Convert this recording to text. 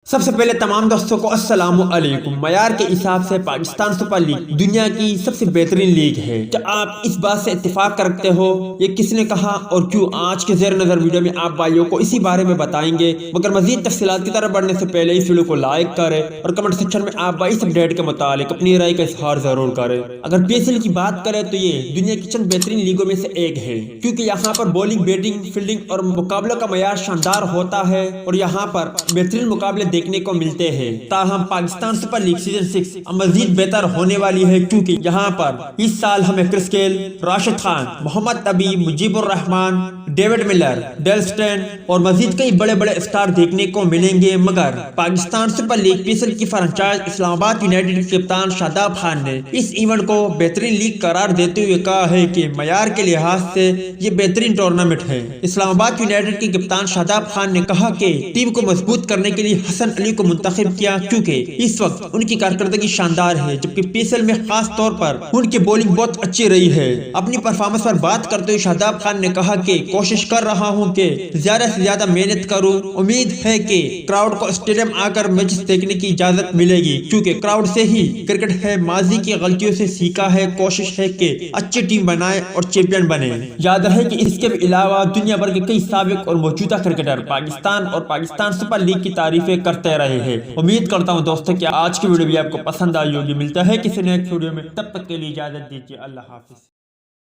سب سے پہلے تمام دوستوں کو السلام علیکم۔ معیار کے حساب سے پاکستان سپر لیگ دنیا کی سب سے بہترین لیگ ہے۔ کیا آپ اس بات سے اتفاق کرتے ہو؟ یہ کس نے کہا اور کیوں؟ آج کے زیر نظر ویڈیو میں آپ بھائیوں کو اسی بارے میں بتائیں گے، مگر مزید تفصیلات کی طرف بڑھنے سے پہلے اس ویڈیو کو لائک کریں اور کمنٹ سیکشن میں آپ بھائی اس اپڈیٹ کے متعلق اپنی رائے کا اظہار ضرور کریں۔ اگر پی ایس ایل کی بات کریں تو یہ دنیا کی چند بہترین لیگوں میں سے ایک ہے، کیونکہ یہاں پر بولنگ، بیٹنگ، فیلڈنگ اور مقابلوں کا معیار شاندار ہوتا ہے اور یہاں پر بہترین مقابلے دیکھنے کو ملتے ہیں۔ تاہم پاکستان سپر لیگ سیزن 6 مزید بہتر ہونے والی ہے، کیونکہ یہاں پر اس سال ہمیں کرس گیل، راشد خان، محمد نبی، مجیب الرحمان، ڈیوڈ ملر، ڈیل سٹین اور مزید کئی بڑے بڑے اسٹار دیکھنے کو ملیں گے۔ مگر Pakistan super league P S L کی فرنچائز اسلام آباد یونائیٹڈ کے کپتان شاداب خان نے اس ایونٹ کو بہترین لیگ قرار دیتے ہوئے کہا ہے کہ معیار کے لحاظ سے یہ بہترین ٹورنامنٹ ہے۔ اسلام آباد یونائیٹڈ کے کپتان شاداب خان نے کہا کہ ٹیم کو مضبوط کرنے کے لیے حسن علی کو منتخب کیا، کیونکہ اس وقت ان کی کارکردگی شاندار ہے، جبکہ پی ایس ایل میں خاص طور پر ان کی بولنگ بہت اچھی رہی ہے۔ اپنی پرفارمنس پر بات کرتے ہوئے شاداب خان نے کہا کہ کوشش کر رہا ہوں کہ زیادہ سے زیادہ محنت کروں۔ امید ہے کہ کراؤڈ کو اسٹیڈیم آ کر میچز دیکھنے کی اجازت ملے گی، کیونکہ کراؤڈ سے ہی کرکٹ ہے۔ ماضی کی غلطیوں سے سیکھا ہے، کوشش ہے کہ اچھی ٹیم بنائے اور چیمپئن بنے۔ یاد رہے کہ اس کے علاوہ دنیا بھر کے کئی سابق اور موجودہ کرکٹر پاکستان اور پاکستان سپر لیگ کی تعریفیں کرتے رہے ہیں۔ امید کرتا ہوں دوستوں کہ آج کی ویڈیو بھی آپ کو پسند آئی ہوگی۔ ملتا ہے کسی نیکسٹ ویڈیو میں، تب تک کے لیے اجازت دیجیے۔ اللہ حافظ۔